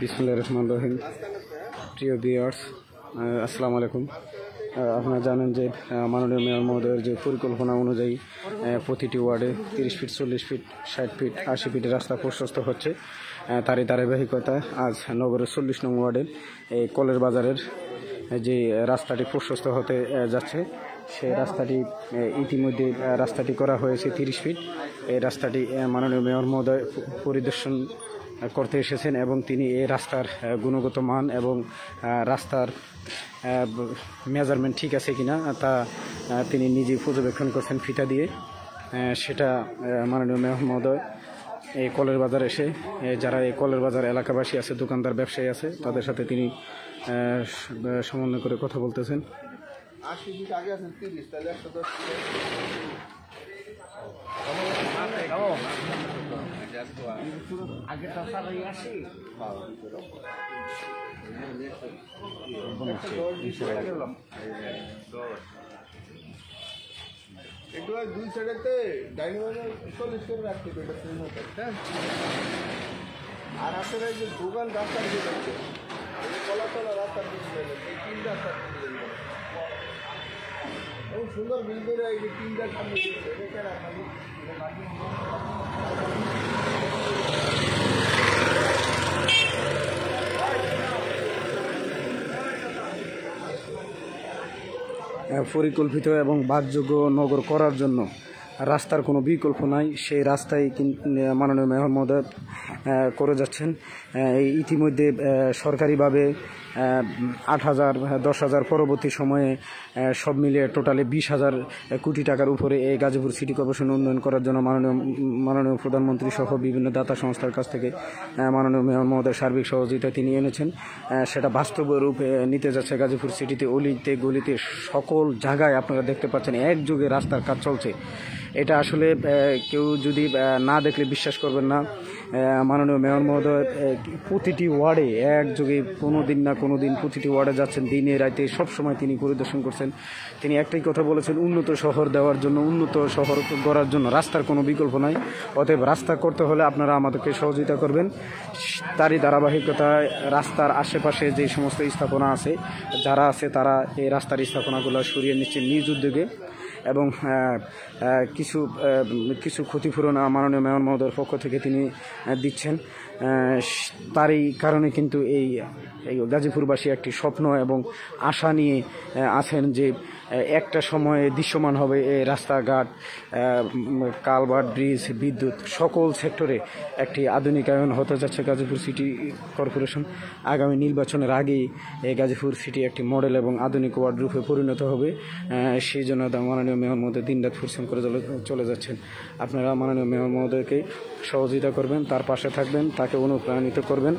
বিসমিল্লাহির রহমানির রহিম। প্রিয় ভিউয়ার্স, আসসালামু আলাইকুম। আপনারা জানেন যে মাননীয় মেয়র মহোদয়ের যে পরিকল্পনা অনুযায়ী প্রতিটি ওয়ার্ডে 30 ফিট, 40 ফিট, 60 ফিট, 80 ফিটের রাস্তা প্রশস্ত হচ্ছে। তারই ধারাবাহিকতা আজ নগরের 40 নং ওয়ার্ডের এই কলের বাজারের যে রাস্তাটি প্রশস্ত হতে যাচ্ছে, সেই রাস্তাটি ইতিমধ্যে রাস্তাটি করা হয়েছে 30 ফিট। এই রাস্তাটি মাননীয় মেয়র মহোদয় পরিদর্শন করতে এসেছেন এবং তিনি এই রাস্তার গুণগত মান এবং রাস্তার মেজারমেন্ট ঠিক আছে কিনা তা তিনি নিজে পর্যবেক্ষণ করছেন ফিতা দিয়ে। সেটা মাননীয় মেয়র মহোদয় এই কলের বাজার এসে যারা এই কলের বাজার এলাকাবাসী আছে, দোকানদার, ব্যবসায়ী আছে, তাদের সাথে তিনি সমন্বয় করে কথা বলতেছেন। 80 ফিট আগে আছে 30, তাহলে 110 একটু দুই সাইডেতে ডাইনিং 40 করে রাখতে হবে, এটা ফুল মতো। আর আপনারা এই যে দোকান রাস্তার দিকে যাচ্ছে, কলা রাস্তার দিকে যাচ্ছে, এই 3 রাস্তার দিকে যাচ্ছে, এবং সুন্দর বিল করে এই যে 3টার সামনে দিচ্ছে, এটা রাখা পরিকল্পিত এবং বাসযোগ্য নগর করার জন্য রাস্তার কোনো বিকল্প নাই। সেই রাস্তায় মাননীয় মেয়র মহোদয় করে যাচ্ছেন। ইতিমধ্যে সরকারিভাবে 8,000, 10,000, পরবর্তী সময়ে সব মিলিয়ে টোটালে 20,000 কোটি টাকার উপরে এই গাজীপুর সিটি কর্পোরেশন উন্নয়ন করার জন্য মাননীয় প্রধানমন্ত্রী সহ বিভিন্ন দাতা সংস্থার কাছ থেকে মাননীয় মেয়র মহোদয় সার্বিক সহযোগিতা তিনি এনেছেন। সেটা বাস্তব রূপে নিতে যাচ্ছে গাজীপুর সিটিতে, অলিতে গলিতে সকল জায়গায় আপনারা দেখতে পাচ্ছেন একযোগে রাস্তার কাজ চলছে। এটা আসলে কেউ যদি না দেখলে বিশ্বাস করবেন না। মাননীয় মেয়র মহোদয় প্রতিটি ওয়ার্ডে একযোগে কোনো দিন প্রতিটি ওয়ার্ডে যাচ্ছেন, দিনে রাতে সবসময় তিনি পরিদর্শন করছেন। তিনি একটাই কথা বলেছেন, উন্নত শহর দেওয়ার জন্য, উন্নত শহর গড়ার জন্য রাস্তার কোনো বিকল্প নাই। অতএব রাস্তা করতে হলে আপনারা আমাদেরকে সহযোগিতা করবেন। তারই ধারাবাহিকতায় রাস্তার আশেপাশে যে সমস্ত স্থাপনা আছে, যারা আছে তারা এই রাস্তার স্থাপনাগুলো সরিয়ে নিচ্ছেন নিজ উদ্যোগে, এবং কিছু ক্ষতিপূরণ মাননীয় মেয়র মহোদয়ের পক্ষ থেকে তিনি দিচ্ছেন। তারই কারণে কিন্তু এই গাজীপুরবাসী একটি স্বপ্ন এবং আশা নিয়ে আছেন যে একটা সময়ে দৃশ্যমান হবে এই রাস্তাঘাট, কালভার্ট, ব্রিজ, বিদ্যুৎ সকল সেক্টরে একটি আধুনিকায়ন হতে যাচ্ছে গাজীপুর সিটি কর্পোরেশন। আগামী নির্বাচনের আগেই এই গাজীপুর সিটি একটি মডেল এবং আধুনিক ওয়ার্ড রূপে পরিণত হবে। সেই জন্য মাননীয় মেয়র মহোদয় দিনরাত পরিশ্রম করে চলে যাচ্ছেন। আপনারা মাননীয় মেয়র মহোদয়কে সহযোগিতা করবেন, তার পাশে থাকবেন, তাকে অনুপ্রাণিত করবেন,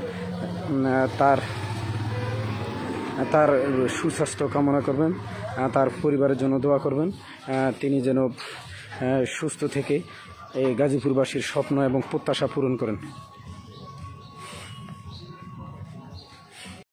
তার সুস্বাস্থ্য কামনা করবেন, তার পরিবারের জন্য দোয়া করবেন, তিনি যেন সুস্থ থেকে এই গাজীপুরবাসীর স্বপ্ন এবং প্রত্যাশা পূরণ করেন।